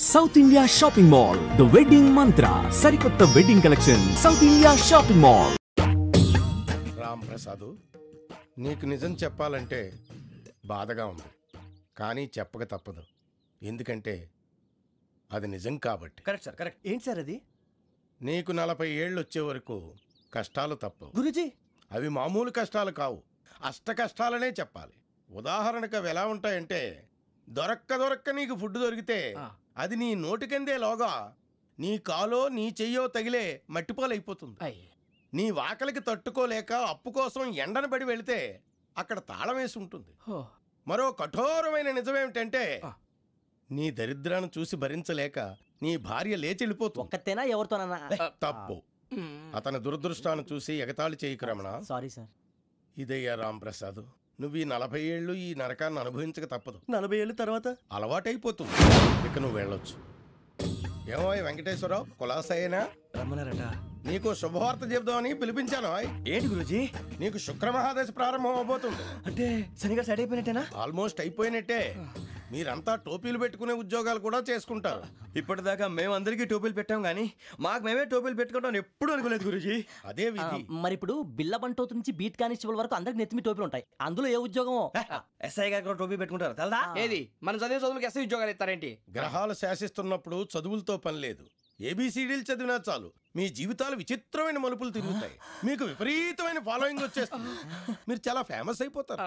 South India shopping mall the wedding మంత్ర సరికొత్త wedding collection south India shopping mall. Ram Prasad, నీకు నిజం చెప్పాలంటే బాధగా ఉంది, కానీ చెప్పక తప్పదు. ఎందుకంటే అది నిజం కాబట్టి. Correct sir, correct. ఏంటి సార్ అది? నీకు 40 ఏళ్ళు వచ్చే వరకు కష్టాలు తప్పవు గురూజీ. అవి మామూలు కష్టాలు కావు, అష్ట కష్టాలనే చెప్పాలి. ఉదాహరణకు అవి ఎలా ఉంటాయంటే, దొరక్క నీకు ఫుడ్ దొరికితే అది నీ నోటికందే లోగా నీ కాలో నీ చెయ్యో తగిలే మట్టిపాలైపోతుంది. నీ వాకలికి తట్టుకోలేక అప్పు కోసం ఎండను పడి వెళితే అక్కడ తాళం వేసి ఉంటుంది. మరో కఠోరమైన నిజమేమిటంటే, నీ దరిద్రాన్ని చూసి భరించలేక నీ భార్య లేచి వెళ్ళిపోతుంది. ఒక్కతేనా ఎవరితోనన్నా? తప్పు. అతని దురదృష్టాన్ని చూసి ఎగతాళి చేయకు రమణ. Sorry sir. ఇదయ్యా రాంప్రసాద్, నువ్వు ఈ 40 ఏళ్ళు ఈ నరకాన్ని అనుభవించక తప్పదు. 40 ఏళ్ళ తర్వాత అలవాటైపోతుంది. ఇక నువ్వు వెళ్ళొచ్చు. ఏమో వెంకటేశ్వరరావు, కులాసైనా రమ్మన్నారట. నీకు శుభవార్త చెబుదామని పిలిపించాను. ఏంటి గురూజీ? నీకు శుక్రమహాదశ ప్రారంభం అవబోతుంది. అంటే శనిగా సెట్ అయిపోయినట్టేనా? ఆల్మోస్ట్ అయిపోయినట్టే. మీరంతా టోపీలు పెట్టుకునే ఉద్యోగాలు కూడా చేసుకుంటారు. ఇప్పటిదాకా మేమందరికీ టోపీలు పెట్టాం గానీ మాకు మేమే టోపీలు పెట్టుకుంటాం ఎప్పుడు అనుకోలేదు గురూజీ. అదే విధి. మరి ఇప్పుడు బిల్ల బంటోతు నుంచి బీట్ కానిస్టేబుల్ వరకు అందరికి నెత్తిమి టోపీలు ఉంటాయి. అందులో ఏ ఉద్యోగం? ఎస్ఐ గారు కూడా టోపీ పెట్టుకుంటారు తెలదా? ఏది మన చదివే చదువులకు ఎస్ఐ ఉద్యోగాలు ఇస్తారేంటి? గ్రహాలు శాసిస్తున్నప్పుడు చదువులతో పని లేదు. ఏబిసిడీలు చదివినా చాలు మీ జీవితాలు విచిత్రమైన మలుపులు తిరుగుతాయి. మీకు విపరీతమైన ఫాలోయింగ్ వచ్చేస్తుంది. మీరు చాలా ఫేమస్ అయిపోతారు.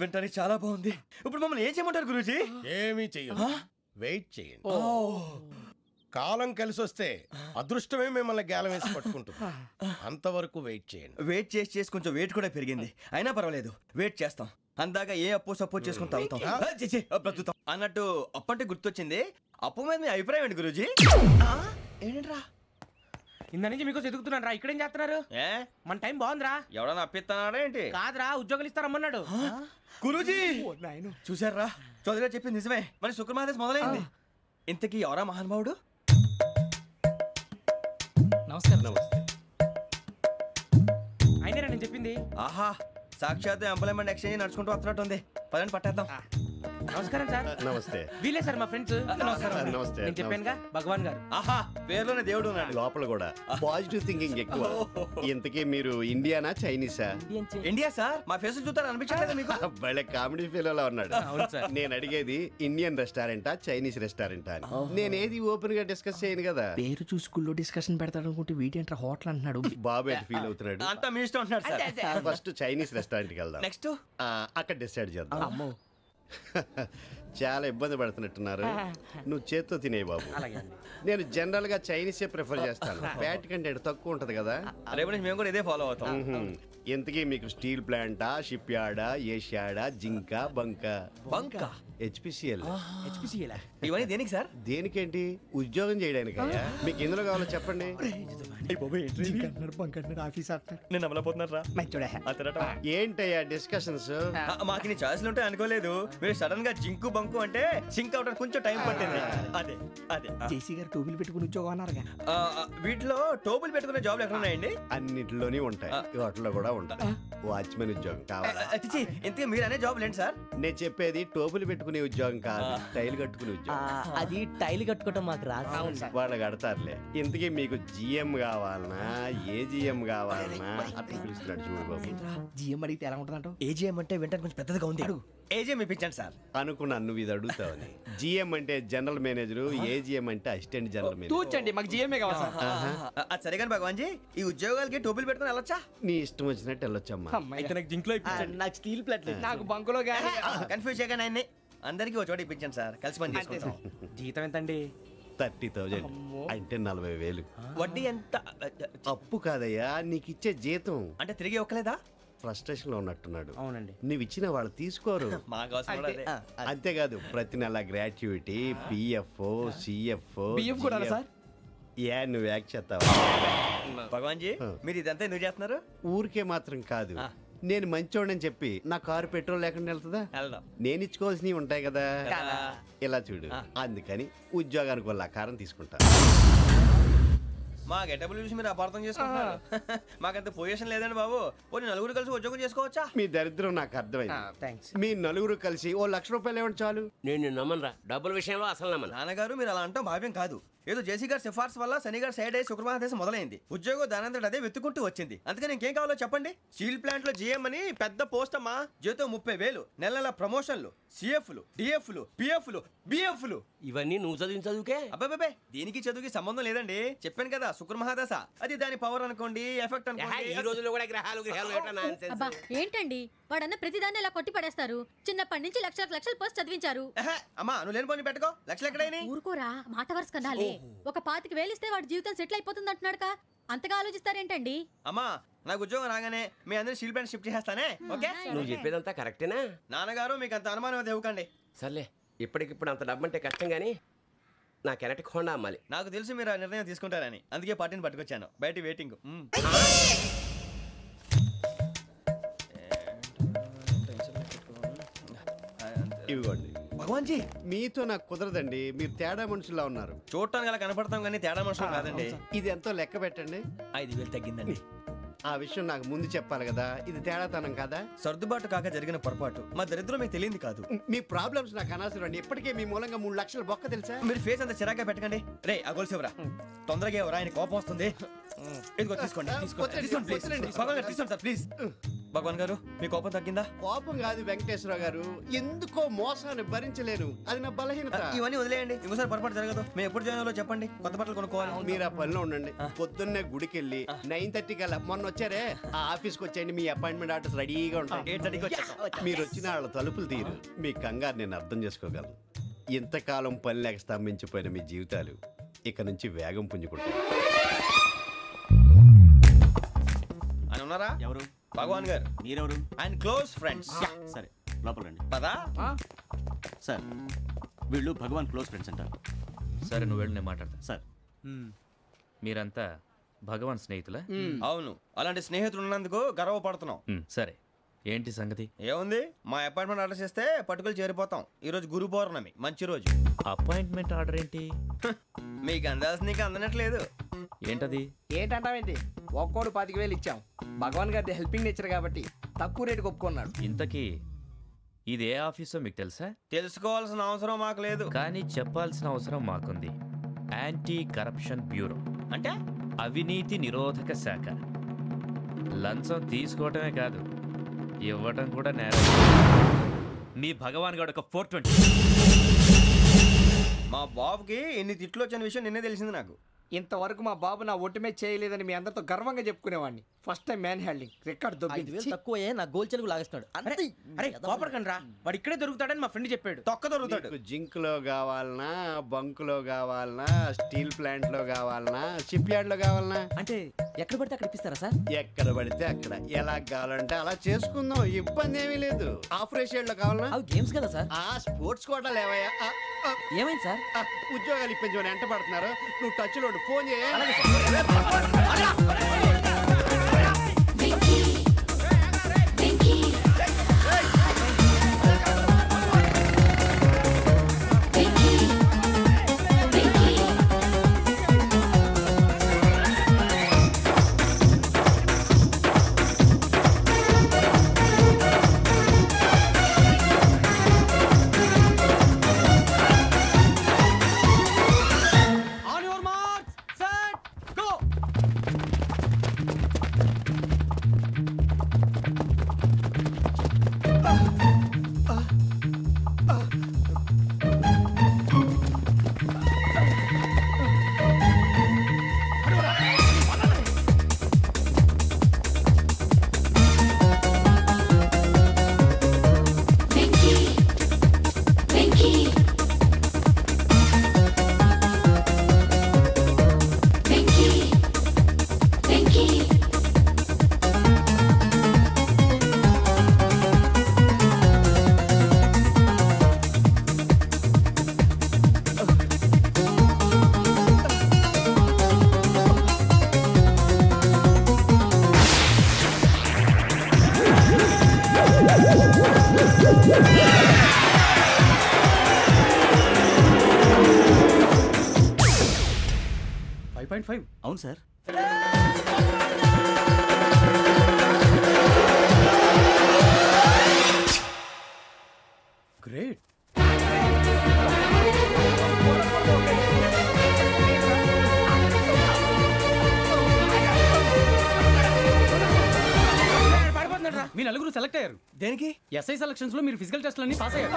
వింటానికి చాలా బాగుంది. ఇప్పుడు మమ్మల్ని ఏం చేయమంటారు గురూజీ? ఏమీ చెయ్యదు, వెయిట్ చేయండి. కాలం కలిసి వస్తే అదృష్టమే మిమ్మల్ని గేలం వేసి పట్టుకుంటుంది. అంతవరకు వెయిట్ చేయండి. వెయిట్ చేసి కొంచెం వెయిట్ కూడా పెరిగింది. అయినా పర్వాలేదు, వెయిట్ చేస్తాం. అందాక ఏ అప్పు సపోర్ట్ చేసుకుని తాగుతాం, బ్రతుకుతాం అన్నట్టు. అప్పు అంటే గుర్తొచ్చింది. అప్పు మీద మీ అభిప్రాయం ఏంటి గురూజీ? ఏంటరా ఇంత నుంచి మీకు ఎదుగుతున్నాను రా. ఇక్కడేం చేస్తున్నారు? మన టైం బాగుందిరా. ఎవడన్నా అప్పిస్తున్నాడా ఏంటి? కాదురా, ఉద్యోగాలు ఇస్తారమ్మన్నాడు గురూజీ. చూసారా, చౌదరిగా చెప్పింది నిజమే. మరి శుక్రమహాదేశ్ మొదలైంది. ఇంతకీ ఎవరా మహానుభావుడు? నమస్కారం. అయినరా నేను చెప్పింది? ఆహా, సాక్షాత్ ఎంప్లాయ్మెంట్ ఎక్స్చేంజ్ నడుచుకుంటూ వస్తున్నట్టు ఉంది. పదండి పట్టేద్దాం. నమస్కారం సార్. నమస్తే. వీలే సార్ మా ఫ్రెండ్స్. నమస్తే. నేను చెప్పానుగా, భగవాన్ గారు. ఆహా, పేర్లోనే దేవుడు ఉన్నాడు. లోపల కూడా పాజిటివ్ థింకింగ్ ఎక్కువ. ఇంతకీ మీరు ఇండియానా చైనీసా? India sir. మా ఫేస్ చూస్తారు అనిపించలేదు మీకు? భలే కామెడీ ఫీల్ అలా ఉన్నాడు. నేను అడిగేది ఇండియన్ రెస్టారెంటా చైనీస్ రెస్టారెంటా అని. నేనేది ఓపెన్ గా డిస్కస్ చేయను కదా. పేరు చూసుకుల్లో డిస్కషన్ పెడతాడు అనుకుంటే వీటేంట్రా హోటల్ అంటున్నాడు. బాబు ఎట్ ఫీల్ అవుతున్నాడు. అంతా మీ ఇష్టం అంటున్నాడు సార్. ఫస్ట్ చైనీస్ రెస్టారెంట్ కి వెళ్దాం. నెక్స్ట్ అక్కడ డిసైడ్ చేద్దాం. చాలా ఇబ్బంది పడుతున్నట్టున్నారు. నువ్వు చేత్తో తినే బాబు. నేను జనరల్ గా చైనీసే ప్రిఫర్ చేస్తాను. ఫ్యాట్ కంటెంట్ తక్కువ ఉంటది కదా. రేపు నుంచి మేము కూడా ఇదే ఫాలో అవుతాం. ఎంతకీ మీకు స్టీల్ ప్లాంటా, షిప్ యార్డా, ఏషియాడా, జింక, బంక, హెచ్పిసిఎల్. ఇవన్నీ దేనికి సార్? దేనికేంటి? ఉద్యోగం చేయడానికి. మీకు ఎందులో కావాలో చెప్పండి. నేను అమలపోతున్నారా? ఏంటయ్యా డిస్కషన్స్? మాకు నీ ఛాయిస్లు ఉంటాయి అనుకోలేదు. మీరు సడన్ గా జింకు బంకు అంటే సింక్ అవడానికి కొంచెం టైం పట్టింది. అదే అదే జేసీ గారు టోపీలు పెట్టుకుని ఉద్యోగం అన్నారుగా. వీటిలో టోపులు పెట్టుకునే జాబ్లు ఎక్కడ ఉన్నాయండి? అన్నిటిలోనే ఉంటాయి, వాటిలో కూడా ఉంటాయి. వాచ్మెన్ ఉద్యోగం కావాలా? ఇంతకీ మీరు అనే జాబ్ ఏంటి సార్? నేను చెప్పేది టోపులు పెట్టుకునే ఉద్యోగం కాదు, టైల్ కట్టుకునే ఉద్యోగం. అది టైల్ కట్టుకోవటం మాకు రాదు. వాళ్ళు కడతారులే. ఇంతకీ మీకు జిఎం కావాలనా, ఏ జిఎం కావాలనా? అట్లా పిలుస్తున్నాడు చూడు బాబు. జిఎం అడిగితే ఎలా ఉంటుందంట? ఏజీఎం అంటే వింటానికి కొంచెం పెద్దదిగా ఉంది. ఏజీఎం ఇప్పించండి సార్. అనుకున్నాను నువ్వు ఇది అడుగుతావని. జిఎం అంటే జనరల్ మేనేజర్, ఏజిఎం అంటే అసిస్టెంట్ జనరల్ మేనేజర్. తూచండి, మాకు జిఎంఏ కావాలి సార్. అది సరే కానీ భగవాన్ జీ, ఈ ఉద్యోగాలకి టోపీలు పెట్టుకుని వెళ్ళొచ్చా? నీ ఇష్టం వచ్చినట్టు వెళ్ళొచ్చమ్మా. నాకు స్టీల్ ప్లేట్ నాకు బంకులో గానీ కన్ఫ్యూజ్ చేయగానే ఆయన్ని అందరికీ ఒక చోట ఇప్పించండి సార్, కలిసి పని చేసుకుంటాం. జీతం ఎంతండి? 30,000 అంటే 40,000. వడ్డీ ఎంత? అప్పు కాదయ్యా, నీకు ఇచ్చే జీతం. అంటే తిరిగి ఒక్కలేదా? ఫ్రస్ట్రేషన్ లో ఉన్నట్టున్నాడు. అవునండి. నువ్వు ఇచ్చిన వాళ్ళు తీసుకోరు. మాకు అవసరం కూడా అదే. అంతేకాదు ప్రతి నెల గ్రాట్యుటీ, పిఎఫ్, సిఎఫ్. బిఎఫ్ కూడా సార్? ఏ నువ్వు యాక్ట్ చేస్తావా? భగవాన్ జీ, మీరు ఇదంతా ఎందుకు చేస్తున్నారు? ఊరికే మాత్రం కాదు, నేను మంచోడని చెప్పి నా కారు పెట్రోల్ లేకుండా వెళ్తుందా? నేను ఇచ్చుకోవాల్సినవి ఉంటాయి కదా. ఇలా చూడు, అందుకని ఉద్యోగానికి వాళ్ళ ఆకారం తీసుకుంటా. మా గెటబుల్ చూసి మీరు అపార్థం చేసుకుంటున్నారు. మాకంత పొజిషన్ లేదండి బాబు. పోనీ నలుగురు కలిసి ఉద్యోగం చేసుకోవచ్చా? మీ దరిద్రం నాకు అర్థమైంది. మీ నలుగురు కలిసి ఓ ₹1,00,000 ఇవ్వండి చాలు. నేను నమ్మనరా, డబ్బుల విషయంలో అసలు నమ్మను. నాన్నగారు మీరు అలా అంటాం భావ్యం కాదు. ఏదో జేసీ గారి సిఫార్సు వల్ల శని గారు సైడ్ అయ్యి శుక్రవారం మొదలైంది. ఉద్యోగం దానంతటి అదే వెతుకుంటూ వచ్చింది. అందుకని ఇంకేం కావాలో చెప్పండి. స్టీల్ ప్లాంట్ లో జీఎం అని పెద్ద పోస్ట్ అమ్మా. జీతం 30,000, నెల నెల ప్రమోషన్లు, సిఎఫ్లు, డిఎఫ్లు, పిఎఫ్లు, బిఎఫ్లు. ఇవన్నీ నువ్వు చదివిన చదువుకే? అబ్బాబే దీనికి చదువుకి సంబంధం లేదండి. చెప్పాను కదా శుక్ర మహాదశ. అది దాని పవర్ అనుకోండి, ఎఫెక్ట్ అనుకోండి. ఈ రోజుల్లో కూడా గ్రహాలు అబ్బా ఏంటండి వాడన్న ప్రతిదాన్ని ఇలా కొట్టి పడేస్తారు. చిన్నప్పటి నుంచి లక్షలు పోస్ట్ చదివించారు. అమ్మా నువ్వు లేని పోనీ పెట్టుకో. లక్షలు ఎక్కడైనా ఊరుకోరా, మాట వరుస కదాలే. ఒక 25,000 ఇస్తే వాడి జీవితం సెటిల్ అయిపోతుంది అంటున్నాడుగా. అంతగా ఆలోచిస్తారేంటండి? అమ్మా నాకు ఉద్యోగం రాగానే మీ అందరి స్టీల్ ప్లాంట్ షిఫ్ట్ చేస్తానే. ఓకే నువ్వు చెప్పేదంతా కరెక్టేనా? నాన్నగారు మీకు అంత అనుమానం అది ఇవ్వకండి. సర్లే, ఇప్పటికిప్పుడు అంత డబ్బు అంటే కష్టం గానీ నా కెనటిక్ హోండా అమ్మాలి. నాకు తెలుసు మీరు ఆ నిర్ణయం తీసుకుంటారని, అందుకే పార్టీని పట్టుకొచ్చాను. బయట వెయిటింగ్. ఇవ్వండి. భగవాన్ జీ మీతో నాకు కుదరదండి. మీరు తేడా మనుషుల్లా ఉన్నారు. చూడటానికి అలా కనపడతాం కానీ తేడా మనుషులు కాదండి. ఇది ఎంతో లెక్క పెట్టండి. 5,000 తగ్గిందండి. ఆ విషయం నాకు ముందు చెప్పాలి కదా. ఇది తేడాతనం కదా. సర్దుబాటు కాక జరిగిన పొరపాటు. మా దరిద్రం మీకు తెలియదు కాదు. మీ ప్రాబ్లమ్స్ నాకు అనవసరం అండి. ఇప్పటికే మీ మూలంగా 3 లక్షలు బొక్క తెలుసా. మీరు ఫేస్ అంత చిరాగ్గా పెట్టకండి. రే ఆ గొలుసు ఎవరా? తొందరగా ఎవరా? ఆయన కోపం వస్తుంది. ఇదిగో తీసుకోండి. తీసుకోండి సార్ ప్లీజ్. భగవాన్ గారు మీ కోపం తగ్గిందా? కోపం కాదు వెంకటేశ్వర గారు, ఎందుకో మోసాన్ని భరించలేను. అది నా బలహీనత. ఇవన్నీ వదిలేయండి. ఇంకోసారి పొరపాటు జరగదు. మేము ఎప్పుడు జాయిన్ అవ్వాలో చెప్పండి. కొత్త బట్టలు కొనుక్కోవాలి. మీరు ఆ పనిలో ఉండండి. పొద్దున్నే గుడికి వెళ్ళి 9:30 కల్లా, మొన్న వచ్చారే ఆ ఆఫీస్కి వచ్చేయండి. మీ అపాయింట్మెంట్ ఆర్డర్స్ రెడీగా ఉంటాయి. 8:30కి వచ్చేస్తాం. మీరు వచ్చిన వాళ్ళ తలుపులు తీరు. మీ కంగారు నేను అర్థం చేసుకోగలను. ఇంతకాలం పని లేక స్తంభించిపోయిన మీ జీవితాలు ఇక నుంచి వేగం పుంజుకుంటాయి. అని ఉన్నారా? ఎవరు? భగవాన్ గారు. మీరెవరు? ఆయన క్లోజ్ ఫ్రెండ్స్. సరే లోపల రండి. పదా సార్ వీళ్ళు భగవాన్ క్లోజ్ ఫ్రెండ్స్ అంటారు. సరే నువ్వు వెళ్ళి నేను మాట్లాడతా. సార్ మీరంతా భగవాన్ స్నేహితులా? అవును, అలాంటి స్నేహితులు ఉన్నందుకు గర్వపడుతున్నాం. సరే ఏంటి సంగతి? ఏముంది, మా అపాయింట్మెంట్ ఆర్డర్ చేస్తే పట్టుకులు చేరిపోతాం. ఈ రోజు గురు పౌర్ణమి, మంచి రోజు. అపాయింట్మెంట్ ఆర్డర్ ఏంటి? మీకు అందాల్సిన నీకు అందనట్లేదు. ఏంటది? ఏంటంటావేంటి? ఒక్కోడు 25,000 ఇచ్చాం. భగవాన్ గారి హెల్పింగ్ నేచర్ కాబట్టి తక్కువ రేటుకి ఒప్పుకున్నాడు. ఇంతకీ ఇది ఏ ఆఫీసో మీకు తెలుసా? తెలుసుకోవాల్సిన అవసరం మాకు లేదు, కానీ చెప్పాల్సిన అవసరం మాకుంది. యాంటీ కరప్షన్ బ్యూరో అంటే అవినీతి నిరోధక శాఖ. లంచం తీసుకోవటమే కాదు, ఇవ్వటం కూడా నేరం. మీ భగవాన్ గారు ఒక 420. మా బాబుకి ఎన్ని తిట్లు వచ్చిన విషయం నిన్నే తెలిసింది నాకు. ఇంతవరకు మా బాబు నా ఒట్టుమే చేయలేదని మీ అందరితో గర్వంగా చెప్పుకునేవాడిని. First time man handing record దొబ్బింది. తక్కువ నా గోల్ చెలుగు లాగేస్తున్నాడు. అరే కోపడకండి రా, వాడు ఇక్కడే దొరుకుతాడని మా ఫ్రెండ్ చెప్పాడు. తొక్క దొరుకుతాడు. జింక్ లో కావాలనా, బంక్ లో కావాలనా, స్టీల్ ప్లాంట్ లో కావాలనా, షిప్ యార్డ్ లో కావాలనా? అంటే ఎక్కడ పడితే అక్కడ ఇప్పిస్తారా సార్? ఎక్కడ పడితే అక్కడ, ఎలా కావాలంటే అలా చేసుకుందాం. ఇబ్బంది ఏమీ లేదు. ఆపరేషన్ లో కావాలనా? అవి గేమ్స్ కదా సార్. ఆ స్పోర్ట్స్ కోటా లేవయ్యా. ఏమైంది సార్? ఉద్యోగాలు ఇప్పించమని ఎంట పడుతున్నారు. నువ్వు టచ్ లో ఫోన్ చేయ. 9.5. అవును సార్. గ్రేట్. మీ నలుగురు సెలెక్ట్ అయ్యారు. దేనికి? ఎస్ఐ సెలక్షన్స్ లో మీరు ఫిజికల్ టెస్ట్ అన్ని పాస్ అయ్యారు.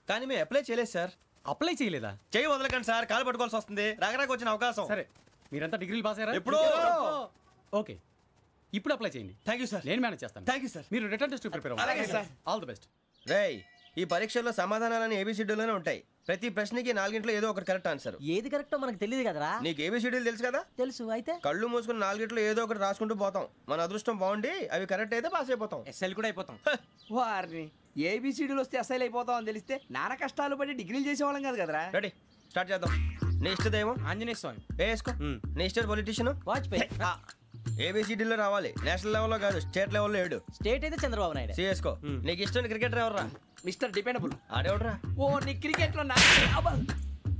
కానీ మేము అప్లై చేయలేదు సార్. అప్లై చేయలేదా? చేయి వదలకండి సార్, కాలు పట్టుకోవాల్సి వస్తుంది. రాగరాకు వచ్చిన అవకాశం. సరే, మీరంతా డిగ్రీలు పాస్ అయ్యారా? ఎప్పుడో. ఓకే, ఇప్పుడు అప్లై చేయండి. Thank you sir. నేను మేనేజ్ చేస్తాను. Thank you sir. మీరు రిటర్న్ టెస్ట్ ప్రిపేర్ అవ్వండి. అలాగే సార్. All the best. రేయ్, ఈ పరీక్షల్లో సమాధానాలని ఏబిసిడ్యూల్లోనే ఉంటాయి. ప్రతి ప్రశ్నకి 4 ఏదో ఒకటి కరెక్ట్ ఆన్సర్. ఏది కరెక్టో మనకు తెలియదు కదరా. నీకు ఏబిసిడ్యూల్ తెలుసు కదా? తెలుసు. అయితే కళ్ళు మూసుకుని 4 ఏదో ఒకటి రాసుకుంటూ పోతాం. మన అదృష్టం బాగుండి అవి కరెక్ట్ అయితే పాస్ అయిపోతాం. ఎస్ఎల్ కూడా అయిపోతాం. వారిని ఏబిసిడీలు వస్తే ఎస్ఐలు అయిపోతాం అని తెలిస్తే నాన్న కష్టాలు పడి డిగ్రీలు చేసేవాళ్ళం కాదు కదరా. రెడీ, స్టార్ట్ చేద్దాం. నీ ఇష్టదేమో ఆంజనేయ స్వామి. వేసుకో. నీ ఇష్ట పొలిటీషియన్ వాజ్పేయి. ఏబిసిడీలో రావాలి. నేషనల్ లెవెల్లో కాదు, స్టేట్ లెవెల్లో 7. స్టేట్ అయితే చంద్రబాబు నాయుడు. సిఎస్కో. నీకు ఇష్టం క్రికెటర్ ఎవర్రా? Mister dependable. ఆడేవడరా? ఓ నీ క్రికెట్ లో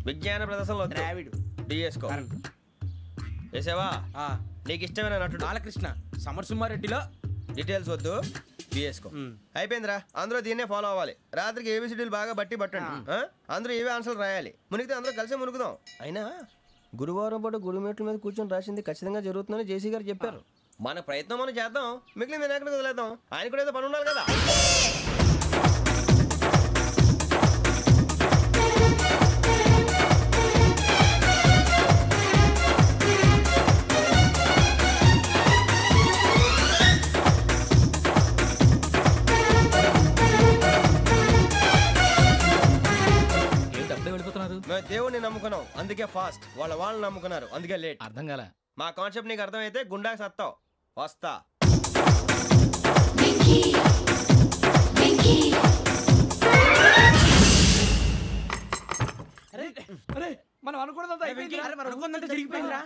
విజ్ఞాన ప్రదర్శనలో ద్రావిడు. డిఎస్కో. వేసావా? నీకు ఇష్టమైన నటుడు? బాలకృష్ణ. సమర్సుమారెడ్డిలో డీటెయిల్స్ వద్దు, బిఎస్కో. అయిపోయిందిరా. అందరూ దీన్నే ఫాలో అవ్వాలి. రాత్రికి ఏబిసిడీలు బాగా బట్టి పట్టండి. అందరూ ఏవే ఆన్సర్లు రాయాలి. మునిగితే అందరూ కలిసి మునుగుదాం. అయినా గురువారం పాటు గురుమేట్ల మీద కూర్చొని రాసింది ఖచ్చితంగా జరుగుతుందని జేసీ గారు చెప్పారు. మన ప్రయత్నం మనం చేద్దాం, మిగిలింది వినాయకుడికి వదిలేద్దాం. ఆయన కూడా ఏదో పని ఉండాలి కదా. మేము దేవుడిని నమ్ముకున్నాం, అందుకే ఫాస్ట్. వాళ్ళని నమ్ముకున్నారు, అందుకే లేట్. అర్థం కాలే. మా కాన్సెప్ట్ నీకు అర్థమైతే గుండాకి సత్తావు. వస్తా. మనం అనుకున్నదంతా జరిగిపోయిందిరా.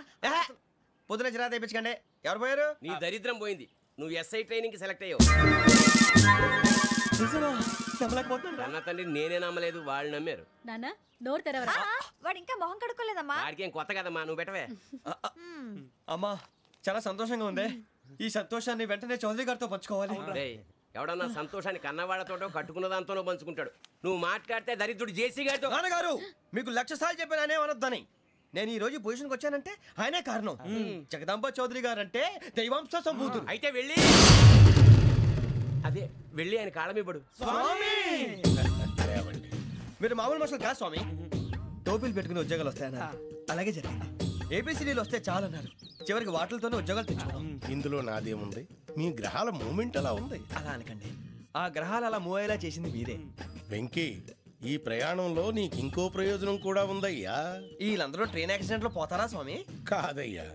పొద్దున చిరా తెప్పించకండి. ఎవరు పోయారు? నీ దరిద్రం పోయింది. నువ్వు ఎస్ఐ ట్రైనింగ్ కి సెలెక్ట్ అయ్యావు. అన్న తండ్రి నేనే నమ్మలేదు, వాళ్ళు నమ్మారు. నాన్న నోరు తెరవరా. వాడు ఇంకా మొహం కడుక్కోలేదమ్మా. వాడికి ఏం కొత్త కదమ్మా, నువ్వు పెట్టవే. అమ్మా, చాలా సంతోషంగా ఉంది. ఈ సంతోషాన్ని వెంటనే చౌదరి గారితో పంచుకోవాలి. ఎవడన్నా సంతోషాన్ని కన్నవాళ్లతోటో కట్టుకున్న దాంతోనో పంచుకుంటాడు. నువ్వు మాట్లాడితే దరిద్రుడు జేసీ గారితో. నాన్నగారు, మీకు 1,00,000 సార్లు చెప్పాను అనే అనొద్దని. నేను ఈ రోజు పొజిషన్కి వచ్చానంటే ఆయనే కారణం. జగదాంబ చౌదరి గారు అంటే దైవాంశ సంభూతుడు. అయితే వెళ్ళి అదే వెళ్ళి ఆయన కాళ్ళమివ్వడు. మీరు మామూలు మనుషులు కాదు స్వామి. టోపీలు పెట్టుకుని ఉద్యోగాలు వస్తాయన్నారు, అలాగే జరిగింది. ఏబిసిడీలు వస్తే చాలన్నారు, చివరికి వాటిలతోనే ఉద్యోగాలు తెచ్చుకున్నాం. ఇందులో నాదేముంది? మీ గ్రహాల మూమెంట్ అలా ఉంది. అలా అనకండి, ఆ గ్రహాలు అలా మూవ్ అయ్యేలా చేసింది మీరే. వెంకీ, ఈ ప్రయాణంలో నీకు ఇంకో ప్రయోజనం కూడా ఉందయ్యా. వీళ్ళందరూ ట్రైన్ యాక్సిడెంట్ లో పోతారా స్వామి? కాదయ్యా,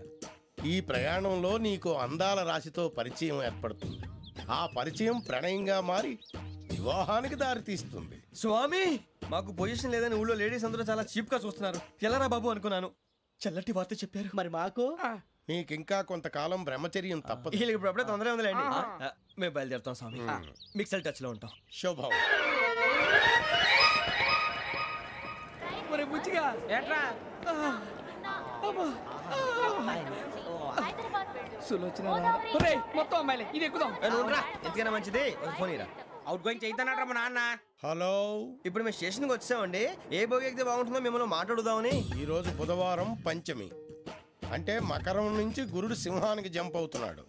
ఈ ప్రయాణంలో నీకు అందాల రాశితో పరిచయం ఏర్పడుతుంది. ఆ పరిచయం ప్రణయంగా మారి వివాహానికి దారితీస్తుంది. స్వామి, మాకు పొజిషన్ లేదని ఊళ్ళో లేడీస్ అందరూ చాలా చీప్ గా చూస్తున్నారు. ఎలారా బాబు అనుకున్నాను. చల్లటి వార్త చెప్పారు. మరి మాకు నీకింకా కొంతకాలం బ్రహ్మచర్యం తప్పదు. వీళ్ళకి ఇప్పుడు అప్పుడే తొందరగా ఉందిలేండి. మేము బయలుదేరుతాం స్వామి. మిక్సెల్ టచ్ లో ఉంటాం. శుభం. మొత్తం అమ్మాయిలే, ఇది ఎక్కుదాం. ఎందుకైనా మంచిది ఫోన్ ఇరా. అవుట్ గోయింగ్ చేద్దానట్రా మా నాన్న. హలో, ఇప్పుడు మేము స్టేషన్కి వచ్చామండి. ఏ బోగి ఎక్కితే బాగుంటుందో మిమ్మల్ని మాట్లాడుదామని. ఈరోజు బుధవారం పంచమి, అంటే మకరం నుంచి గురుడు సింహానికి జంప్ అవుతున్నాడు.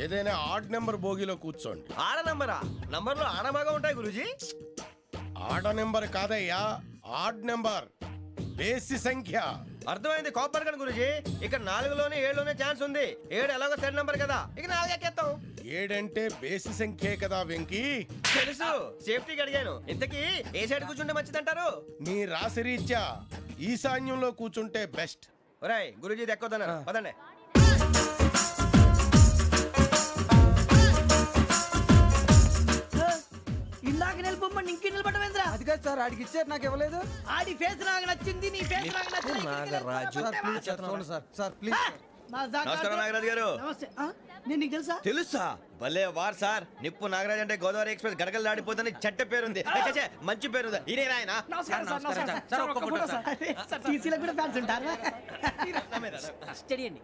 ఏదైనా ఆడ్ నెంబర్ బోగిలో కూర్చోండి. ఆడ నంబరా? నంబర్లో ఆడ బాగా ఉంటాయి గురూజీ. ఆడ నెంబర్ కాదయ్యా, ఆడ్ నెంబర్, బేసి సంఖ్య. అర్థమైంది. కాపర్ కానీ గురూజీ, ఇక్కడ 4లోనే 7లోనే ఛాన్స్ ఉంది. 7 ఎలాగో సెడ్ నంబర్ కదా, ఇక 4 ఎక్కేస్తాం. 7 అంటే బేసి సంఖ్యే కదా వెంకీ. తెలుసు, సేఫ్టీకి అడిగాను. ఇంతకీ ఏ సైడ్ కూర్చుంటే మంచిదంటారు? నీ రాశి రీత్యా ఈశాన్యంలో కూర్చుంటే బెస్ట్. ఒరేయ్ గురూజీ దెక్కొద్దన్నారు, పదండి. ఇందాక నిలబొమ్మని ఇంకే నిలబడమేంద్రా? అది కాదు సార్, ఆడికి ఇచ్చారు, నాకు ఇవ్వలేదు. ఆడి ఫేస్ నాకు నచ్చింది, నీ ఫేస్ నాకు నచ్చింది. Nagaraju. Sir please sir, sir please. నమస్కారం నాగరాజు గారు. నమస్తే. నేను నీకు తెలుసా? తెలుసా? భలే వార్ సార్. నిప్పు నాగరాజ్ అంటే గోదావరి ఎక్స్ప్రెస్ గడగలు దాడిపోతుంది చెట్ట పేరుంది. మంచి పేరు. ఇదే ఆయన. నమస్కారం సార్, నమస్కారం సార్. ఒక్క ఫోటో సార్. సార్ టీసీలో కూడా ఫ్యాన్స్ ఉంటారా? స్టడీ అండి.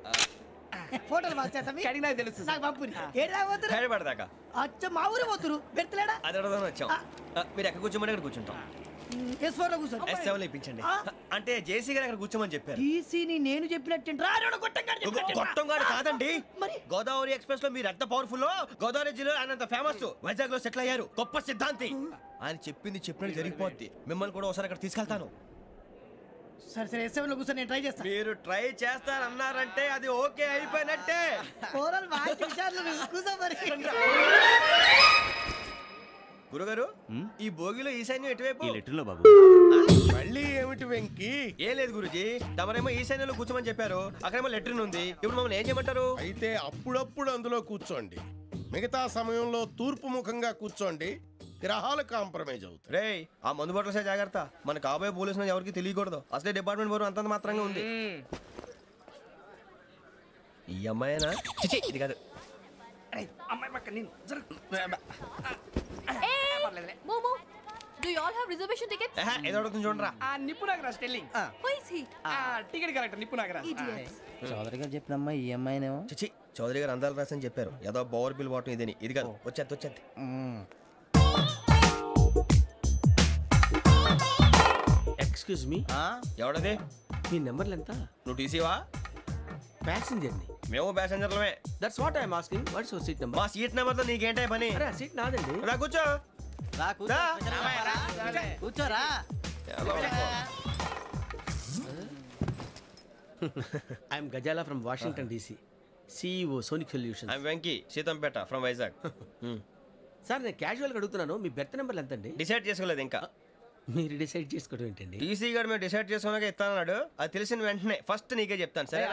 ఫోటోలు మార్చేస్తాం. కడిగి నాకు తెలుసు. నాకు పంపుని. ఏడు రాబోతురు? హైదరాబాద్. అచ్చ మా ఊరు పోతురు. పెడతలేడా? అది అడగదాం వచ్చాం. మీరు ఎక్కడ కూర్చోమని అక్కడ కూర్చుంటాం. S4 లో కూర్చో. S7 ఇప్పించండి. అంటే జేసీ గారు అక్కడ కూర్చోమని చెప్పారు. టీసీని నేను చెప్పినట్టు గొట్టంగాడు కాదండి. గోదావరి ఎక్స్ప్రెస్ లో మీరు ఎంత పవర్ఫుల్, గోదావరి జిల్లా ఆయన ఫేమస్, వైజాగ్ లో సెటిల్ అయ్యారు, గొప్ప సిద్ధాంతి. ఆయన చెప్పింది చెప్పినట్టు జరిగిపోద్ది. మిమ్మల్ని కూడా ఒకసారి అక్కడ తీసుకెళ్తాను. సరే సరే S7 లో కూర్చొని నేను ట్రై చేస్తాను. మీరు ట్రై చేస్తారన్నారంటే అది ఓకే అయిపోయినట్టే. ఓరల్ వాయిస్ విషయాలు కూర్చో మరి. గురుగారు ఈ భోగిలో ఈశాన్యం ఎటువైపు? ఈ లెటర్లో బాబు. మళ్ళీ ఏమిటి వెంకీ? ఏం లేదు గురుజీ, తమరేమో ఈశాన్యంలో కూర్చోమని చెప్పారు, అక్కడేమో లెటర్ ఉంది. ఇప్పుడు మమ్మల్ని ఏం చేయమంటారు? అయితే అప్పుడప్పుడు అందులో కూర్చోండి, మిగతా సమయంలో తూర్పు ముఖంగా కూర్చోండి. గ్రహాలు కాంప్రమైజ్ అవుతాయి. రే ఆ మందు బట్టలసే జాగ్రత్త. మన కాబోయే పోలీసులు ఎవరికి తెలియకూడదు. అసలే డిపార్ట్మెంట్ బోరు అంతంత మాత్రంగా ఉంది. ఈ అమ్మాయినా? చిచి ఇది కాదు. అమ్మాయి పక్క నేను Momo, do you all have reservation tickets? ఏదో అడుగుతుంది చూడరా. నిప్పు Nagaraj telling. Who is he? Ticket correct నిప్పు నాగరాజ్. చౌదరి గారు చెప్పినమ్మా ఈ అమ్మాయినేమో. చిచి చౌదరి గారు అందాలు రాసని చెప్పారు. ఏదో బోర్ బిల్ వాటం ఇదని. ఇది కాదు. వచ్చేది. Excuse me, ఎవడది? మీ నెంబర్లు ఎంత? నువ్వు టీసీవా? ప్యాసింజర్ ని. మేము ప్యాసెంజర్లమే. That's what I'm asking. What's your seat number? మా సీట్ నెంబర్ తో నీకేంటే పని? అరే సీట్ నాదండి. రా కూర్చో. కూర్చోరా. I'm Gazala from Washington DC, CEO Sonic Solutions. I'm Venky, Seethampeta from Vizag. Sir నేను క్యాజువల్గా అడుగుతున్నాను, మీ బెర్త్ నెంబర్ ఎంత అండి? డిసైడ్ చేసుకోలేదు ఇంకా. మీరు డిసైడ్ చేసుకోవడం ఏంటండి? టీసీ గారు మేము డిసైడ్ చేసుకున్నాక ఇస్తానన్నాడు. అది తెలిసిన వెంటనే ఫస్ట్ నీకే చెప్తాను. సరే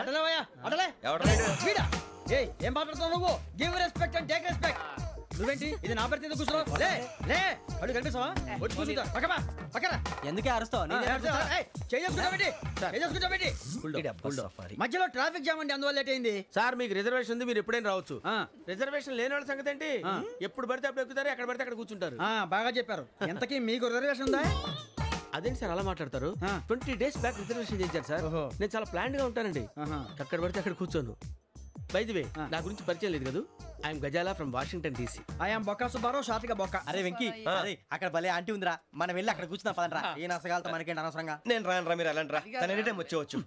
ఏం మాట్లాడుతున్నావు నువ్వు? Give respect and take respect. నువ్వేంటి ఇది నా పరిస్థితి ఎందుకు కూర్చున్నావు? లే అడుగు కనిపిస్తావా? వచ్చి కూర్చుంటా. పక్కన ఎందుకే అరుస్తావు? మధ్యలో ట్రాఫిక్ జామ్ అండి, అందువల్ల లేట్ అయింది. సార్ మీకు రిజర్వేషన్ ఉంది, మీరు ఎప్పుడైనా రావచ్చు. రిజర్వేషన్ లేని వాళ్ళ సంగతి ఏంటి? ఎప్పుడు పడితే అప్పుడు ఎక్కుతారు, ఎక్కడ పడితే అక్కడ కూర్చుంటారు. బాగా చెప్పారు. ఎంతకీ మీకు రిజర్వేషన్ ఉందా? అదేంటి సార్ అలా మాట్లాడతారు? 20 days బ్యాక్ రిజర్వేషన్ చేశారు సార్. నేను చాలా ప్లాన్డ్ గా ఉంటానండి. అక్కడ పడితే అక్కడ కూర్చోను. బై ది వే నా గురించి పరిచయం లేదు కదా. I'm Gazala from Washington DC. I'm Bokka Subbarao, షాతిక బొక్క. అరే వెంకీ, అక్కడ భలే ఆంటీ ఉందిరా, మనం వెళ్ళి అక్కడ కూర్చున్నా పదరా. ఏ నసగాలతో మనకేంటి అనవసరంగా. నేను రాను మీరు ఎలాంటి రా. తన ఎనీ టైం వచ్చేవచ్చు.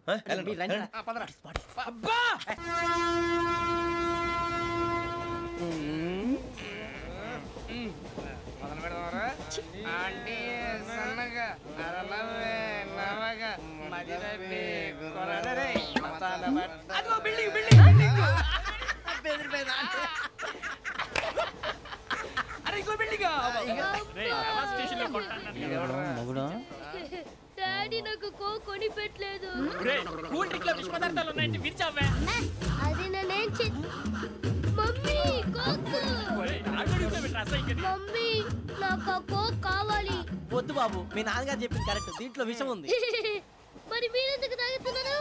అబ్బా డాడీ నాకు కోక్ కొని పెట్టలేదు. కూల్ డ్రింక్ లో విష పదార్థాలు ఉన్నాయంటే విరిచావే. అది నేనేం మమ్మీ కోక్. మమ్మీ నాకు ఆ కోక్ కావాలి. వద్దు బాబు, మీ నాన్నగారు చెప్పింది కరెక్ట్, దీంట్లో విషయం ఉంది. మరి మీరెందుకు తాగుతున్నారు?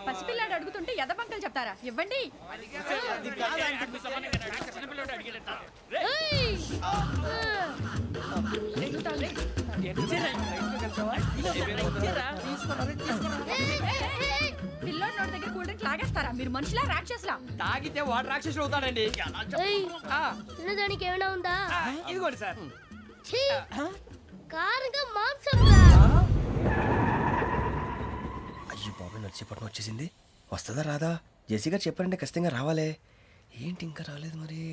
పసిపిల్లాడు అడుగుతుంటే ఎదబంకలు చెప్తారా? ఇవ్వండి. పిల్లోడి నోటి దగ్గర కూల్ డ్రింక్ లాగేస్తారా? మీరు మనుషులా రాక్షసులా? తాగితే వాడు రాక్షసుడు అవుతాడండి. తినడానికి ఏమైనా ఉందా? ఇదిగోండి సార్. కారంగా మాంసం. అయ్యో బాబాయ్ నడిచేపట్నం వచ్చేసింది. వస్తుందా రాదా? జెసి గారు చెప్పారంటే ఖచ్చితంగా రావాలే. ఏంటి ఇంకా రాలేదు మరి?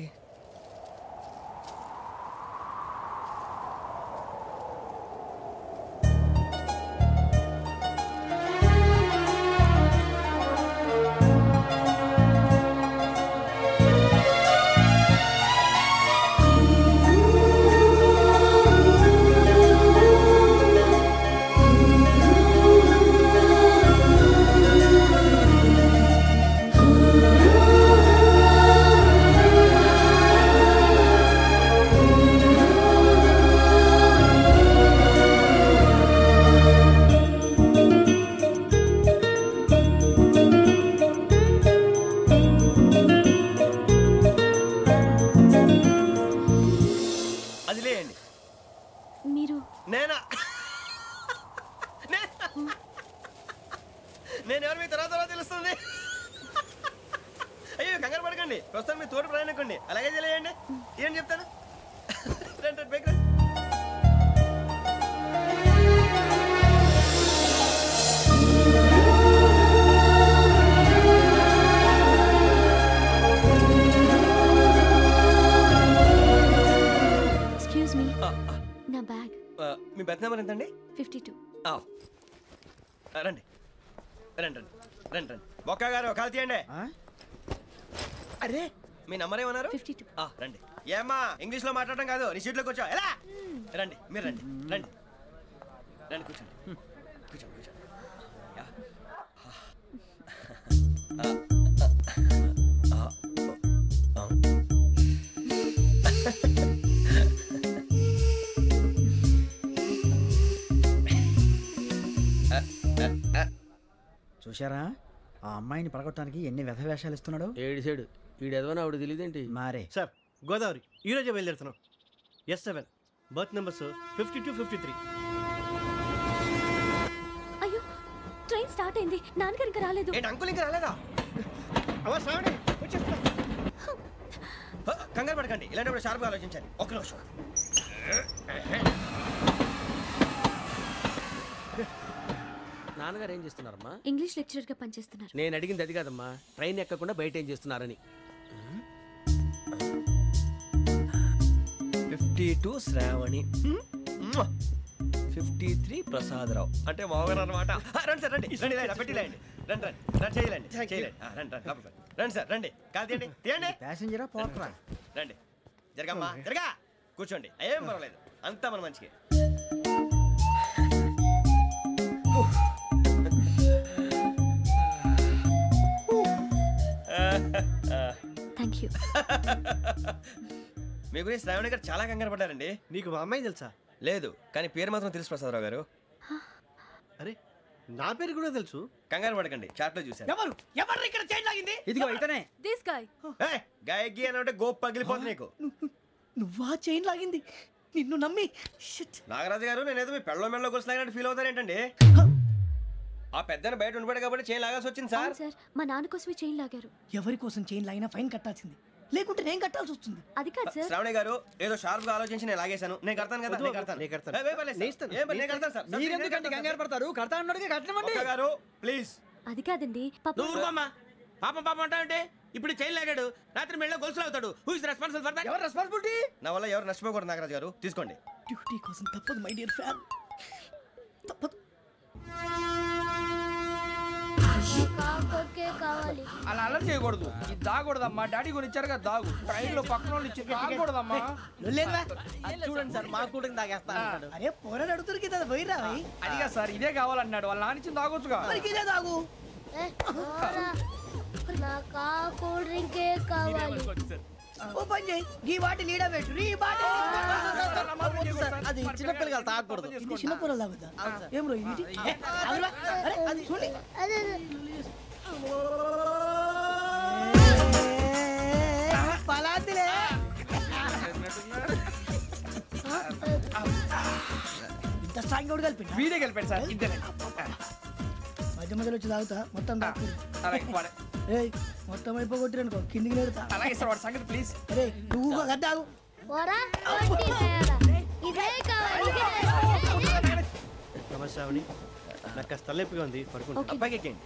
చేయండి. మీరు నేను ఎవరు మీ తర్వాత తెలుస్తుంది. అయ్యో కంగారు పడకండి, ప్రస్తుతం మీ తోటి ప్రయాణకండి. అలాగే తెలియండి. ఏం చెప్తాను. ఎక్స్క్యూజ్ మీ, నా బ్యాగ్. మీ బెత్ నెంబర్ ఎంతండి? 52. రండి రండి రండి రండి రండి. బొక్క గారు కాల్ తీయండి. అరే మీ నంబర్ ఏమన్నారు? 52. రండి. ఏమ్మా ఇంగ్లీష్ లో మాట్లాడడం కాదు, నీ సీట్లోకి వచ్చా. ఎలా రండి, మీరు రండి రండి రండి, కూర్చోండి కూర్చోండి కూర్చోండి. చూశారా ఆ అమ్మాయిని పడగొట్టడానికి ఎన్ని వ్యధ వేషాలు ఇస్తున్నాడు. ఏడు సైడు ఈడెదవని ఆవిడ తెలియదేంటి. మారే సార్ గోదావరి ఈరోజే బయలుదేరుతున్నాం. S7 berth numbers 52, 53. అయ్యో ట్రైన్ స్టార్ట్ అయింది, నాన్నగారు ఇంకా రాలేదు. అంకుల్ ఇంకా రాలేదా? కంగారు పడకండి, ఇలాంటప్పుడు షార్ప్గా ఆలోచించండి. ఒక్క నిమిషం. నాన్నగారు ఏం చేస్తున్నారమ్మా? ఇంగ్లీష్ లెక్చరర్ గా పనిచేస్తున్నారు. నేను అడిగింది అది కాదమ్మా, ట్రైన్ ఎక్కకుండా బయట ఏం చేస్తున్నారని. 52 శ్రావణి, 53 ప్రసాదరావు అంటే మామగారు అనమాట. రండి సార్, రండి రండి, పెట్టి లేండి. రండి రండి రండి, చేయలేండి చేయలేండి. రండి రండి రండి సార్, రండి. కాల్ తీయండి తీయండి. ప్యాసింజరా పోట్రా. రండి, జరగమ్మా జరగా, కూర్చోండి. ఏం పర్వాలేదు, అంతా మన మంచికి. Thank you. మీ గురించి శ్రావణి గారు చాలా కంగారు పడ్డారండి. నీకు మా అమ్మాయి తెలుసా? లేదు, కానీ పేరు మాత్రం తెలుసు ప్రసాదరావు గారు. అరే నా పేరు కూడా తెలుసు. కంగారు పడకండి, చాట్ లో చూసాను. ఎవరు ఎవరు ఇక్కడ చైన్ లాగింది? ఇదిగో ఇతనే. This guy. గాయకి అని అంటే గోప్ పగిలిపోతుంది నీకు. నువ్వా చైన్ లాగింది? నిన్ను నమ్మి. నాగరాజు గారు, నేనేదో మీ పెళ్ళ మెళ్ళలో గురిసిలాగినట్టు ఫీల్ అవుతారు ఏంటండి? ఆ పెద్దని బయట ఉండిపోయాడు కాబట్టి చైన్ లాగాల్సి వచ్చింది సార్. సార్ మా నాన్న కోసమే చైన్ లాగారు. ఎవరి కోసం చైన్ లాగినా ఫైన్ కట్టాల్సింది, లేకుంటే నేను కట్టాల్సి వస్తుంది. అది కాదు సార్. శ్రావణి గారు ఏదో షార్ప్ గా ఆలోచించి నేను లాగేశాను. నేను కడతాను కదా, నేను కడతాను. మీరెందుకంటే కంగారు పడతారు? కడతా అన్నాడుగా కట్టమండి. గారు ప్లీజ్. అది కాదండి పాపం పాపం అంటావంటే ఇప్పుడు చైన్ లాగాడు, రాత్రి మెళ్ళ గొలుసులు అవుతాడు. Who is responsible for that? ఎవరు రెస్పాన్సిబిలిటీ? నా వల్ల ఎవరు నష్టపోకూడదు నాగరాజు గారు, తీసుకోండి. డ్యూటీ కోసం తప్పదు మై డియర్ ఫ్యాన్, తప్పదు. అలా అలర్ట్ చేయకూడదు, ఇది దాగకూడదమ్మా. డాడీ కొని ఇచ్చారు కదా దాగు, ట్రైన్ లో పక్కన వాళ్ళు ఇచ్చి దాగకూడదమ్మా. చూడండి సార్, మా కూడా తాగేస్తా. అరే పోరాడు అడుగుతారు కదా, పోయిరా. అదిగా సార్, ఇదే కావాలన్నాడు. వాళ్ళ నానిచ్చింది తాగొచ్చుగా. ఇదే తాగు. ఓ పని చేయి, ఈ బాటి లీడ పెట్టు. ఈ బాటి అది చిన్నపిల్లలు తాగకూడదు, ఇది చిన్నపిల్లలు తాగుతా. ఏం రో ఇది? అరే అది చూడండి, పలాతిలే. ఇంత స్ట్రాంగ్ కూడా కలిపి వీడే కలిపాడు సార్. ఇద్దరే మధ్య మధ్యలో వచ్చి తాగుతా, మొత్తం తాగు. మొత్తం అయిపోగొట్టిరనుకో కిందికి నేడుతా. అలాగే సార్, వాడి సంగతి ప్లీజ్. అరే నువ్వు గద్దాగు. నమస్తే ఆవిడ, నాకు కాస్త తలెప్పిగా ఉంది, పడుకుంటా. అబ్బాయికి ఎక్కండి.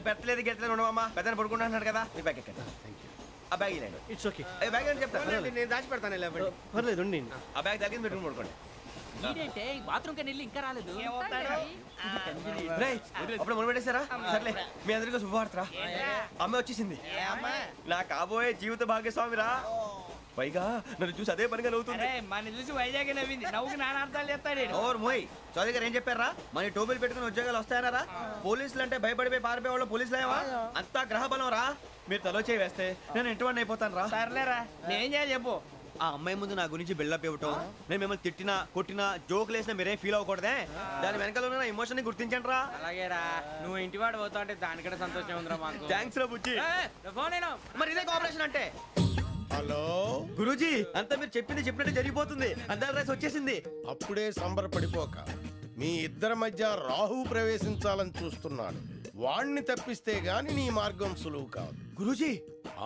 పెట్టలేదు గెట్టలేదు ఉండవమ్మా, పెద్దని పడుకుంటున్నాడు కదా, మీ బ్యాగ్ ఎక్కండి. ఆ బ్యాగ్ ఇలాండి. It's okay. బ్యాగ్ అని చెప్తాను, నేను దాచి పెడతాను. పర్లేదు, ఆ బ్యాగ్ తగ్గింది పెట్టుకుని పడుకోండి. బాత్రూమ్ కి వెళ్ళి ఇంకా రాలేదు. అప్పుడు మొదలు పెట్టేశారా? సర్లే, మీ అందరికీ శుభవార్తరా. అమ్మ వచ్చేసింది, నా కాబోయే జీవిత భాగ్యస్వామిరా. పైగా నన్ను చూసి అదే పనిగా నవ్వుతుంది. మన చూసి వైజాగ్ నవ్వింది, నవ్వుకి నాన్న అర్థాలు చెప్తాడు. ఓర్ మోయ్, చౌదరి గారు ఏం చెప్పారా? మన టోబీలు పెట్టుకుని ఉద్యోగాలు వస్తాయన్నారా? పోలీసులు అంటే భయపడిపోయి పారిపోయే వాళ్ళు పోలీసులేవా? అంతా గ్రహ బలం రా. మీరు తలో చేయి వేస్తే నేను ఇంటివాడిని అయిపోతాను రా. సర్లేరా, నేనేం చేయాలి చెప్పు. ఆ అమ్మాయి ముందు నా గురించి బిల్డప్ ఇవ్వటం, నేను మిమ్మల్ని తిట్టినా కొట్టినా జోకులు వేసినా మీరేం ఫీల్ అవ్వకూడదే. దాని వెనకాల ఉన్న ఎమోషన్ ని గుర్తించండి రా. అలాగేరా, నువ్వు ఇంటివాడు పోతా అంటే దానికంటే సంతోషం ఉందిరా మాకు. థ్యాంక్స్ రా బుజ్జి. ఫోన్ అయినా మరి ఇదే కోఆపరేషన్ అంటే. హలో గురూజీ అంతా మీరు చెప్పింది చెప్పినట్టు జరిగిపోతుంది. అందాల రైస్ వచ్చేసింది. అప్పుడే సంబరపడిపోక. మీ ఇద్దరి మధ్య రాహు ప్రవేశించాలని చూస్తున్నాడు. వాణ్ణి తప్పిస్తే గాని నీ మార్గం సులువు కాదు. గురూజీ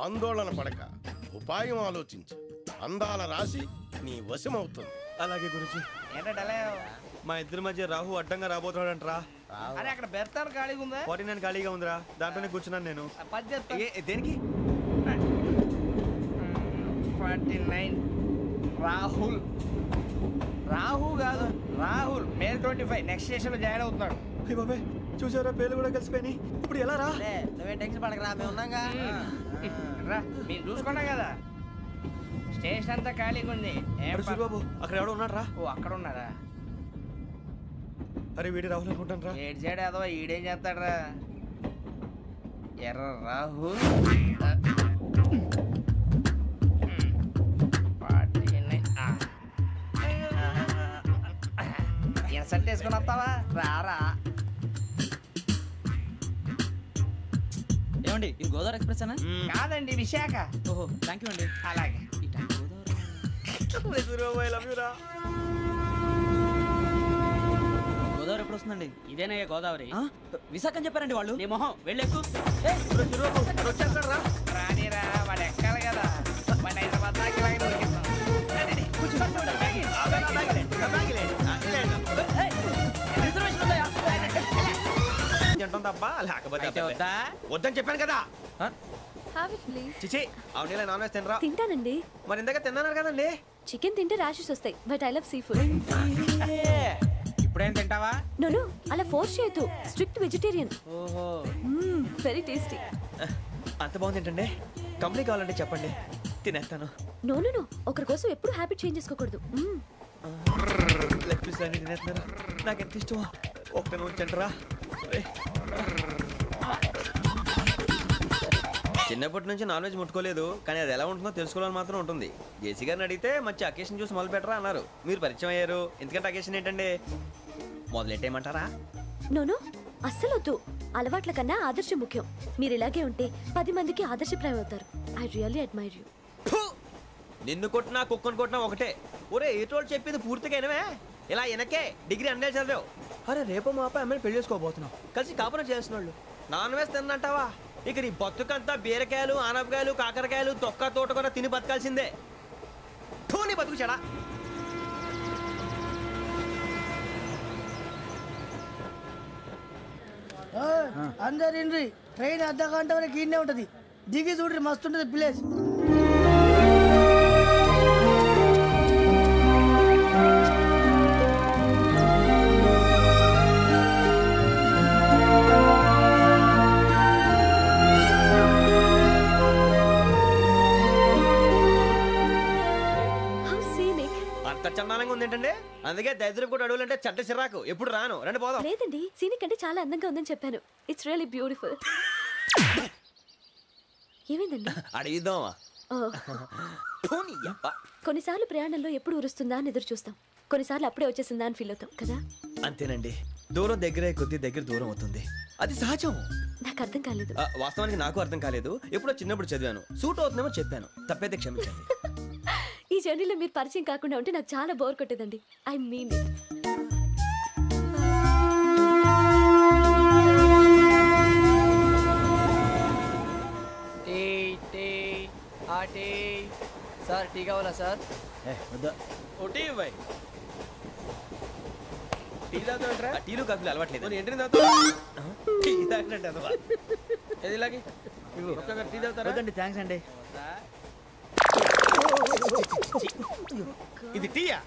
ఆందోళన పడక ఉపాయం ఆలోచించు. అందాల రాశి నీ వశమవుతుంది. అలాగే గురూజీ. మా ఇద్దరి మధ్య రాహు అడ్డంగా రాబోతున్నాడంటరా. అరే అక్కడ బెర్తాను ఖాళీగా ఉందా? 49 ఖాళీగా ఉందిరా, దాంట్లోనే కూర్చున్నాను నేను. దేనికి? 49 రాహుల్. రాహు కాదు రాహుల్. మే 25 నెక్స్ట్ స్టేషన్ లో జాయిన్ అవుతున్నాడు. బాబాయ్ చూసారా, పేర్లు కూడా కలిసిపోయినాయి. ఇప్పుడు ఎలా రా? నువ్వే టెన్షన్ పడకరా, మేము ఉన్నాగా. రా మీరు చూసుకున్నాం కదా, స్టేషన్ అంతా ఖాళీగా ఉంది. బాబు అక్కడ ఎవడో ఉన్నాడు రా. ఓ అక్కడ ఉన్నారా? అరే వీడి రాహుల్ అనుకుంటాను రా. ఏడు చేయడం అదో ఈడేం చేస్తాడరా? ఎర్ర రాహుల్. ఇన్సల్ట్ వేసుకుని వస్తావా? రారా. ఏమండి ఇది గోదావరి ఎక్స్ప్రెస్ అనా? కాదండి విశాఖ. ఓహో థ్యాంక్ యూ అండి. అలాగే. గోదావరి ఎప్పుడు వస్తుందండి? ఇదేనయ్యా గోదావరి. విశాఖ అని చెప్పారండి వాళ్ళు. నీ మొహం వెళ్ళెక్కు. రానిరా, వాడు ఎక్కాలి కదా. వాడు హైదరాబాద్ దాకా ఇలాగే దొరికిస్తాం. వద్దని చెప్పాను కదా. చిచి అవునీ నాన్ వెజ్ తినరా? తింటానండి. మరి ఇందాక తిన్నాను కదండి. చికెన్ తింటే ర్యాషెస్ వస్తాయి, but I love sea food. ఇప్పుడేం తింటావా? నో అలా ఫోర్స్ చేయొద్దు. Strict vegetarian. ఓహో వెరీ టేస్టీ. అంత బాగుంది ఏంటండి? కంపెనీ కావాలంటే చెప్పండి, తినేస్తాను. నో ఒకరి కోసం ఎప్పుడు హ్యాబిట్ చేంజ్ చేసుకోకూడదు. లెగ్ పీస్ అన్ని తినేస్తున్నారు. నాకు ఎంత ఇష్టం. ఒకటే ఉంచండిరా. చిన్నప్పటి నుంచి నాన్ వెజ్ ముట్టుకోలేదు, కానీ అది ఎలా ఉంటుందో తెలుసుకోవాలని మాత్రం ఉంటుంది. జేసీ గారిని అడిగితే మంచి అకేషన్ చూసి మొదలు పెట్టరా అన్నారు. మీరు పరిచయం అయ్యారు. ఎందుకంటే అకేషన్ ఏంటండి? మొదలెట్టేయమంటారా? నో అస్సలు వద్దు. అలవాట్ల కన్నా ఆదర్శం ముఖ్యం. మీరు ఇలాగే ఉంటే 10 మందికి ఆదర్శప్రాయం అవుతారు. I really admire you. నిన్ను కొట్టినా కుక్కను కొట్టినా ఒకటే. ఒరే ఏటోళ్ళు చెప్పింది పూర్తిగా వినవే. ఇలా వెనకే డిగ్రీ అన్నే చదివావు. అరే రేపు మా అబ్బాయి అమ్మాయిని పెళ్లి చేసుకోబోతున్నావు. కలిసి కాపురం చేసిన వాళ్ళు నాన్ వెజ్ తిన్నంటావా? ఇక నీ బతుకంతా బీరకాయలు, ఆనపకాయలు, కాకరకాయలు, తొక్క తోట కూడా తిని బతకాల్సిందే. నీ బతుకు చెడా. అందరు ఇండ్రి, ట్రైన్ అర్ధ గంట వరకు ఇన్నే ఉంటది. దిగి చూడ్రి, మస్తు ఉంటది ప్లేస్. చందానంగా ఉంది ఏంటంటే? అందుకే దరిద్రం కూడా అడవులంటే చెడ్డ చిరాకు. ఎప్పుడు రాను. రండి పోదాం. లేదండి, సీనిక్ అంటే చాలా అందంగా ఉందని చెప్పాను. It's really beautiful. ఏమైందండి? అడిగిద్దామా? కొన్నిసార్లు ప్రయాణంలో ఎప్పుడు ఉరుస్తుందా అని ఎదురు చూస్తాం, కొన్నిసార్లు అప్పుడే వచ్చేసిందా అని ఫీల్ అవుతాం కదా. అంతేనండి. దూరం దగ్గరే కొద్ది దగ్గర దూరం అవుతుంది. అది సహజం. నాకు అర్థం కాలేదు. వాస్తవానికి నాకు అర్థం కాలేదు. ఎప్పుడో చిన్నప్పుడు చదివాను. సూట్ అవుతుందేమో చెప్పాను. తప్పైతే క్షమించండి. ఈ జర్నీలో మీరు పరిచయం కాకుండా ఉంటే నాకు చాలా బోర్ కొట్టేదండి. I mean it. Sir tea కావాలా సార్? టీలు కాఫీలు అలవాట్లేదు. థ్యాంక్స్ అండి. ఇది టీయా?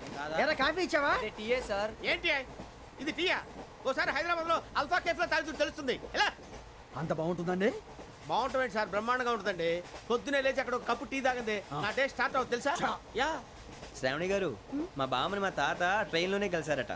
ఎరా కాఫీ ఇచ్చావా? టీయే సార్. ఏంటి ఇది టీయా? ఓసారి హైదరాబాద్ లో అల్ఫా కేఫ్ లో తాగుతూ తెలుస్తుంది. ఎలా అంత బాగుంటుందండి? బాగుంటుంది సార్, బ్రహ్మాండంగా ఉంటుందండి. పొద్దునే లేచి అక్కడ ఒక కప్పు టీ తాగింది నా డే స్టార్ట్ అవుతుంది తెలుసా? యా శ్రావణి గారు, మా బామ్మని మా తాత ట్రైన్లోనే కలిసారట.